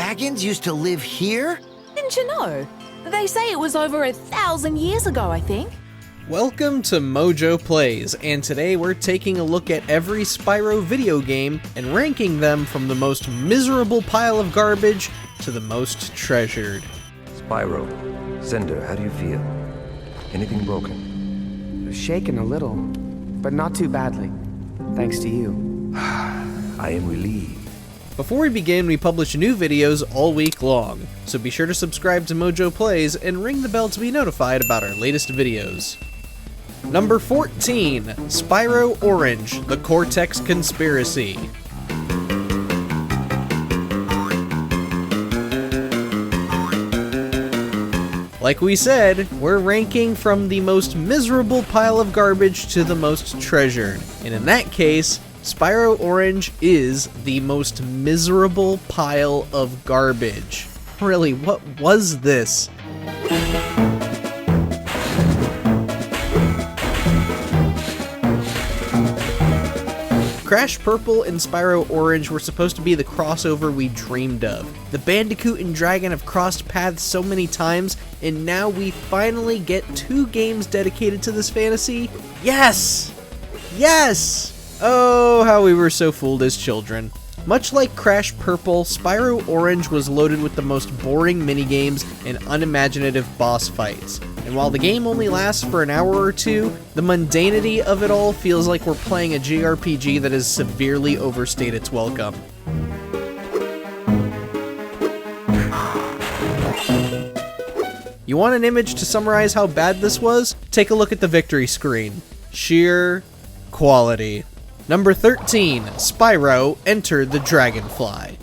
dragons used to live here? Didn't you know? They say it was over 1,000 years ago, I think. Welcome to MojoPlays, and today we're taking a look at every Spyro video game and ranking them from the most miserable pile of garbage to the most treasured. Spyro, Cinder, how do you feel? Anything broken? Shaken a little, but not too badly. Thanks to you. I am relieved. Before we begin, we publish new videos all week long, so be sure to subscribe to MojoPlays and ring the bell to be notified about our latest videos. Number 14, Spyro Orange, The Cortex Conspiracy. Like we said, we're ranking from the most miserable pile of garbage to the most treasured, and in that case, Spyro Orange is the most miserable pile of garbage. Really, what was this? Crash Purple and Spyro Orange were supposed to be the crossover we dreamed of. The Bandicoot and Dragon have crossed paths so many times, and now we finally get 2 games dedicated to this fantasy? Yes! Yes! Oh, how we were so fooled as children. Much like Crash Purple, Spyro Orange was loaded with the most boring minigames and unimaginative boss fights. And while the game only lasts for an hour or two, the mundanity of it all feels like we're playing a JRPG that has severely overstayed its welcome. You want an image to summarize how bad this was? Take a look at the victory screen. Sheer quality. Number 13, Spyro Enter the Dragonfly.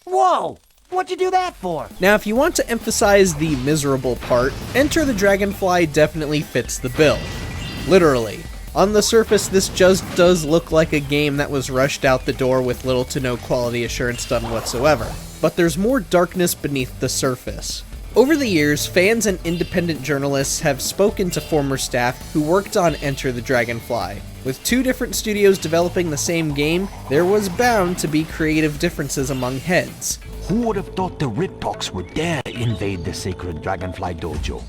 Whoa! What'd you do that for? Now, if you want to emphasize the miserable part, Enter the Dragonfly definitely fits the bill. Literally. On the surface, this just does look like a game that was rushed out the door with little to no quality assurance done whatsoever. But there's more darkness beneath the surface. Over the years, fans and independent journalists have spoken to former staff who worked on Enter the Dragonfly. With 2 different studios developing the same game, there was bound to be creative differences among heads. Who would have thought the Riptocs would dare invade the sacred Dragonfly dojo?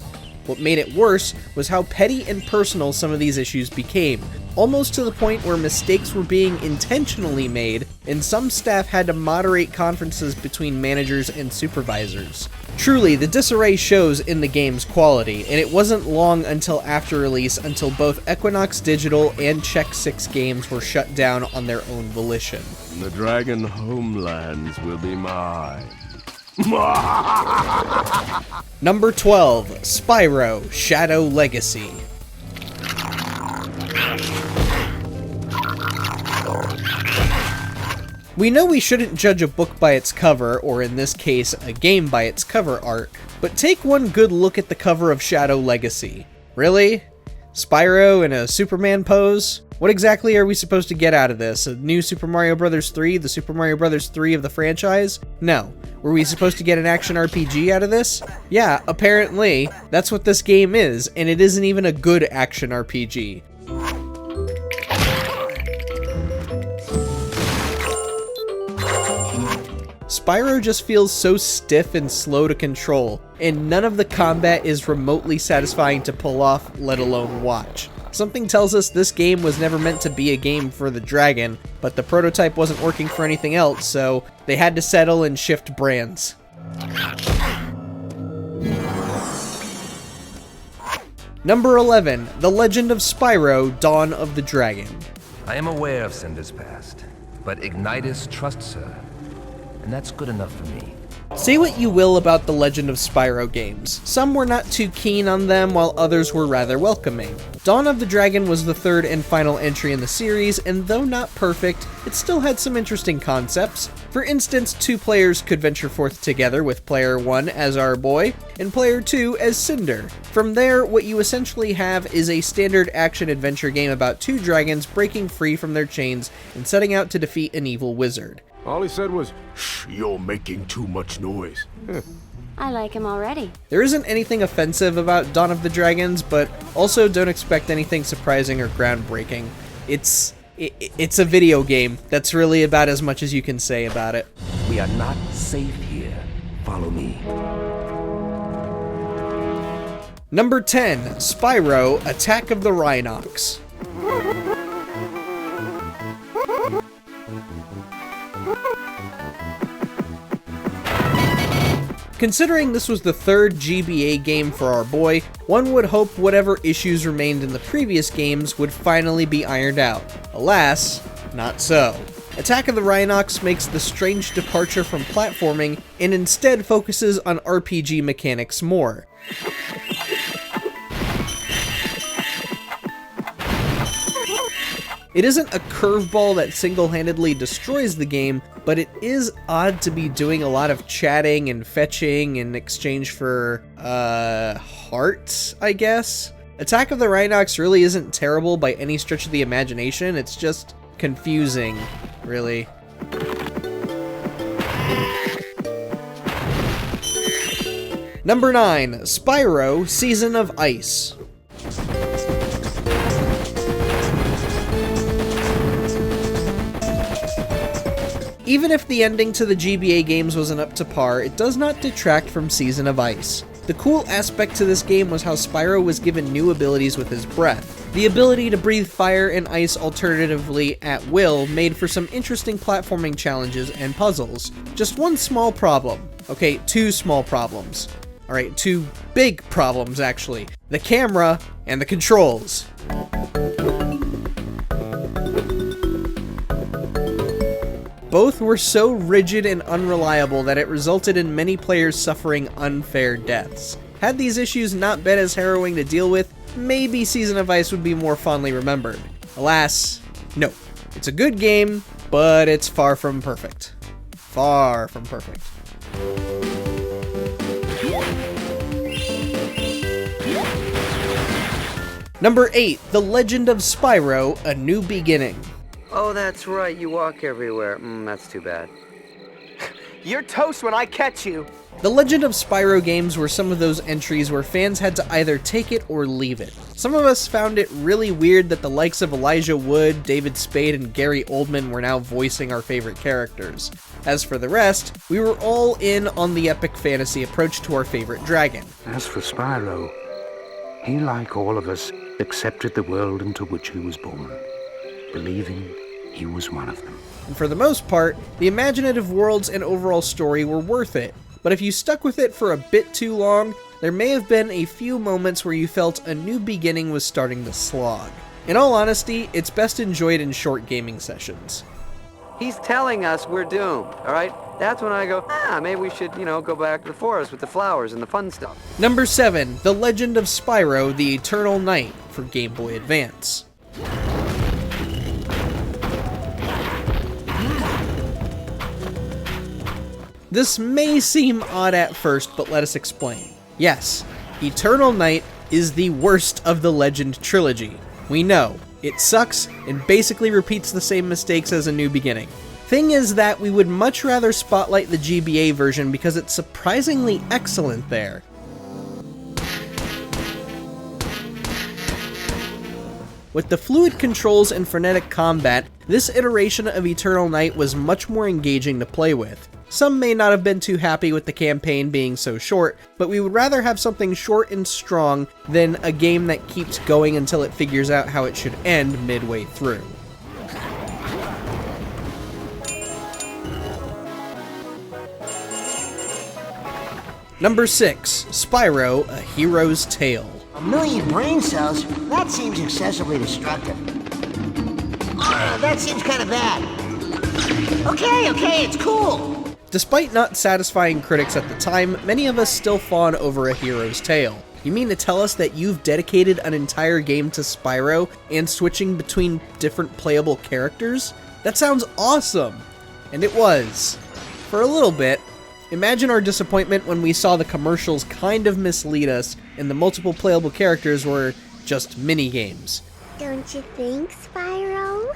What made it worse was how petty and personal some of these issues became, almost to the point where mistakes were being intentionally made, and some staff had to moderate conferences between managers and supervisors. Truly, the disarray shows in the game's quality, and it wasn't long until after release until both Equinox Digital and Check 6 Games were shut down on their own volition. The Dragon Homelands will be mine. Number 12, Spyro Shadow Legacy. We know we shouldn't judge a book by its cover, or in this case, a game by its cover art, but take one good look at the cover of Shadow Legacy. Really? Spyro in a Superman pose? What exactly are we supposed to get out of this? A new Super Mario Bros. 3? The Super Mario Bros. 3 of the franchise? No. Were we supposed to get an action RPG out of this? Yeah, apparently. That's what this game is, and it isn't even a good action RPG. Spyro just feels so stiff and slow to control, and none of the combat is remotely satisfying to pull off, let alone watch. Something tells us this game was never meant to be a game for the Dragon, but the prototype wasn't working for anything else, so they had to settle and shift brands. Number 11, The Legend of Spyro, Dawn of the Dragon. I am aware of Cinder's past, but Ignitus trusts her, and that's good enough for me. Say what you will about the Legend of Spyro games. Some were not too keen on them, while others were rather welcoming. Dawn of the Dragon was the 3rd and final entry in the series, and though not perfect, it still had some interesting concepts. For instance, 2 players could venture forth together, with player 1 as our boy, and player 2 as Cinder. From there, what you essentially have is a standard action-adventure game about 2 dragons breaking free from their chains and setting out to defeat an evil wizard. All he said was, "Shh, you're making too much noise." I like him already. There isn't anything offensive about Dawn of the Dragons, but also don't expect anything surprising or groundbreaking. It's It's a video game. That's really about as much as you can say about it. We are not safe here. Follow me. Number 10, Spyro Attack of the Rhinox. Considering this was the third GBA game for our boy, one would hope whatever issues remained in the previous games would finally be ironed out. Alas, not so. Attack of the Rhinox makes the strange departure from platforming and instead focuses on RPG mechanics more. It isn't a curveball that single-handedly destroys the game, but it is odd to be doing a lot of chatting and fetching in exchange for, hearts, I guess? Attack of the Rhinox really isn't terrible by any stretch of the imagination, it's just confusing, really. Number 9, Spyro Season of Ice. Even if the ending to the GBA games wasn't up to par, it does not detract from Season of Ice. The cool aspect to this game was how Spyro was given new abilities with his breath. The ability to breathe fire and ice alternatively at will made for some interesting platforming challenges and puzzles. Just one small problem. Okay, two small problems. Alright, two big problems actually. The camera and the controls. Both were so rigid and unreliable that it resulted in many players suffering unfair deaths. Had these issues not been as harrowing to deal with, maybe Season of Ice would be more fondly remembered. Alas, no. It's a good game, but it's far from perfect. Far from perfect. Number 8, The Legend of Spyro A New Beginning. Oh, that's right, you walk everywhere. That's too bad. You're toast when I catch you. The Legend of Spyro games were some of those entries where fans had to either take it or leave it. Some of us found it really weird that the likes of Elijah Wood, David Spade, and Gary Oldman were now voicing our favorite characters. As for the rest, we were all in on the epic fantasy approach to our favorite dragon. As for Spyro, he, like all of us, accepted the world into which he was born, believing he was one of them. And for the most part, the imaginative worlds and overall story were worth it. But if you stuck with it for a bit too long, there may have been a few moments where you felt A New Beginning was starting to slog. In all honesty, it's best enjoyed in short gaming sessions. He's telling us we're doomed, alright? That's when I go, maybe we should, go back to the forest with the flowers and the fun stuff. Number 7, The Legend of Spyro the Eternal Night for Game Boy Advance. This may seem odd at first, but let us explain. Yes, Eternal Night is the worst of the Legend trilogy. We know, it sucks and basically repeats the same mistakes as A New Beginning. Thing is that we would much rather spotlight the GBA version because it's surprisingly excellent there. With the fluid controls and frenetic combat, this iteration of Eternal Night was much more engaging to play with. Some may not have been too happy with the campaign being so short, but we would rather have something short and strong than a game that keeps going until it figures out how it should end midway through. Number 6, Spyro A Hero's Tale. 1 million brain cells? That seems excessively destructive. That seems kind of bad. Okay, it's cool. Despite not satisfying critics at the time, many of us still fawn over A Hero's Tale. You mean to tell us that you've dedicated an entire game to Spyro and switching between different playable characters? That sounds awesome! And it was. For a little bit. Imagine our disappointment when we saw the commercials kind of mislead us and the multiple playable characters were just mini-games. Don't you think, Spyro?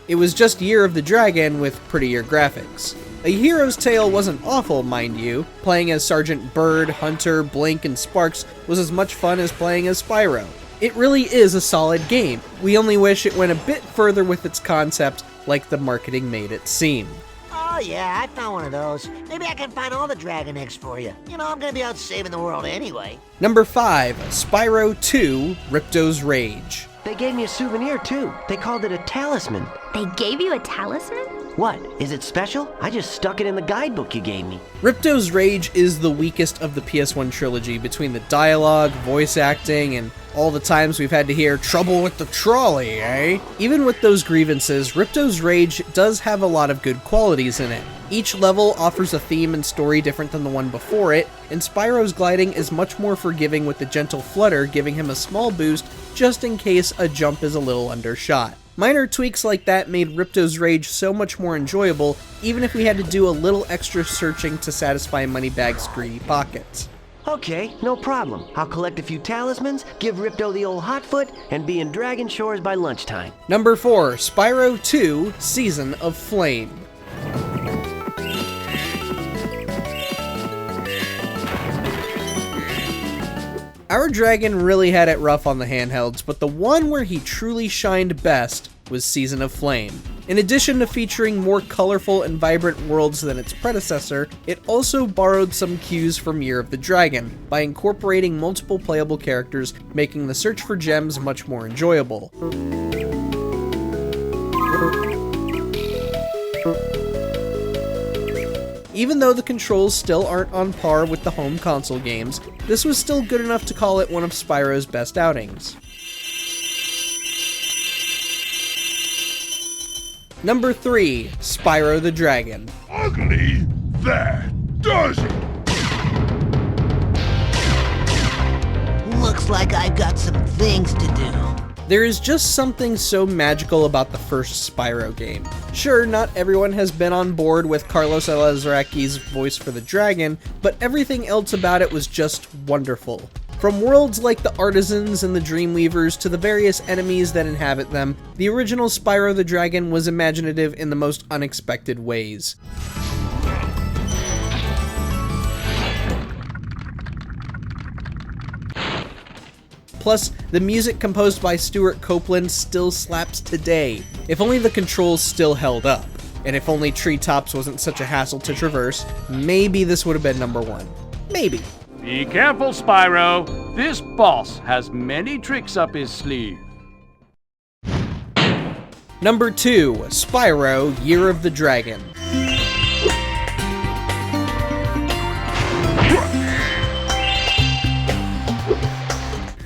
It was just Year of the Dragon with prettier graphics. A Hero's Tale wasn't awful, mind you. Playing as Sergeant Bird, Hunter, Blink, and Sparks was as much fun as playing as Spyro. It really is a solid game. We only wish it went a bit further with its concept, like the marketing made it seem. Oh yeah, I found one of those. Maybe I can find all the Dragon Eggs for you. You know, I'm gonna be out saving the world anyway. Number 5, Spyro 2, Ripto's Rage. They gave me a souvenir too. They called it a talisman. They gave you a talisman? What? Is it special? I just stuck it in the guidebook you gave me. Ripto's Rage is the weakest of the PS1 trilogy between the dialogue, voice acting, and all the times we've had to hear trouble with the trolley, eh? Even with those grievances, Ripto's Rage does have a lot of good qualities in it. Each level offers a theme and story different than the one before it, and Spyro's gliding is much more forgiving with the gentle flutter giving him a small boost just in case a jump is a little undershot. Minor tweaks like that made Ripto's Rage so much more enjoyable, even if we had to do a little extra searching to satisfy Moneybag's greedy pockets. Okay, no problem. I'll collect a few talismans, give Ripto the old hot foot, and be in Dragon Shores by lunchtime. Number 4, Spyro 2, Season of Flame. Our dragon really had it rough on the handhelds, but the one where he truly shined best was Season of Flame. In addition to featuring more colorful and vibrant worlds than its predecessor, it also borrowed some cues from Year of the Dragon by incorporating multiple playable characters, making the search for gems much more enjoyable. Even though the controls still aren't on par with the home console games, this was still good enough to call it one of Spyro's best outings. Number 3, Spyro the Dragon. Ugly? That does it! Looks like I've got some things to do. There is just something so magical about the first Spyro game. Sure, not everyone has been on board with Carlos Alazraki's voice for the dragon, but everything else about it was just wonderful. From worlds like the Artisans and the Dreamweavers to the various enemies that inhabit them, the original Spyro the Dragon was imaginative in the most unexpected ways. Plus, the music composed by Stuart Copeland still slaps today. If only the controls still held up. And if only Treetops wasn't such a hassle to traverse, maybe this would have been number 1. Maybe. Be careful, Spyro. This boss has many tricks up his sleeve. Number 2, Spyro Year of the Dragon.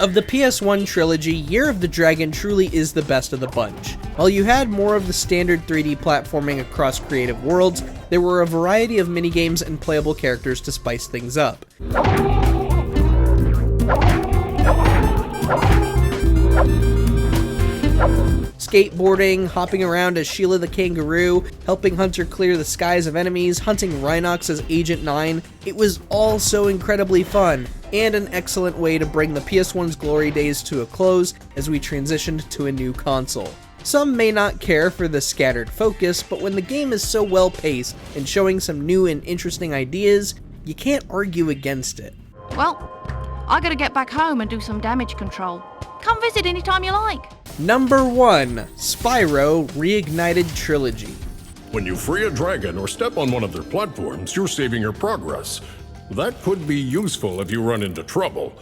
Of the PS1 trilogy, Year of the Dragon truly is the best of the bunch. While you had more of the standard 3D platforming across creative worlds, there were a variety of minigames and playable characters to spice things up. Skateboarding, hopping around as Sheila the Kangaroo, helping Hunter clear the skies of enemies, hunting Rhinox as Agent 9, it was all so incredibly fun, and an excellent way to bring the PS1's glory days to a close as we transitioned to a new console. Some may not care for the scattered focus, but when the game is so well paced and showing some new and interesting ideas, you can't argue against it. Well, I gotta get back home and do some damage control. Come visit anytime you like. Number 1, Spyro Reignited Trilogy. When you free a dragon or step on one of their platforms, you're saving your progress. That could be useful if you run into trouble.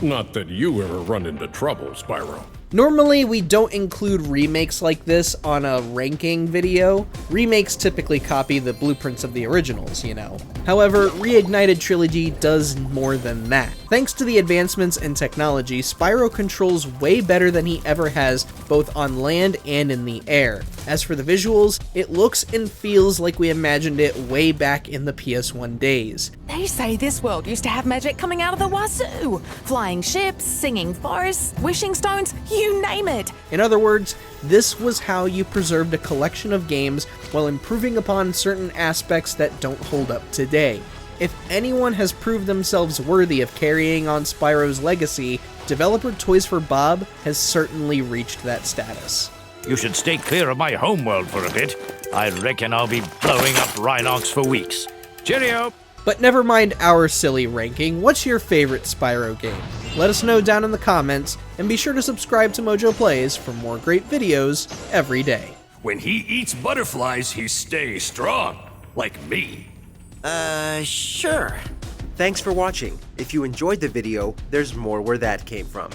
Not that you ever run into trouble, Spyro. Normally, we don't include remakes like this on a ranking video. Remakes typically copy the blueprints of the originals, you know. However, Reignited Trilogy does more than that. Thanks to the advancements in technology, Spyro controls way better than he ever has, both on land and in the air. As for the visuals, it looks and feels like we imagined it way back in the PS1 days. They say this world used to have magic coming out of the wazoo. Flying ships, singing forests, wishing stones, you name it. In other words, this was how you preserved a collection of games while improving upon certain aspects that don't hold up today. If anyone has proved themselves worthy of carrying on Spyro's legacy, developer Toys for Bob has certainly reached that status. You should stay clear of my homeworld for a bit. I reckon I'll be blowing up Rhinox for weeks. Cheerio! But never mind our silly ranking, what's your favorite Spyro game? Let us know down in the comments, and be sure to subscribe to MojoPlays for more great videos every day. When he eats butterflies, he stays strong. Like me. Sure. Thanks for watching. If you enjoyed the video, there's more where that came from.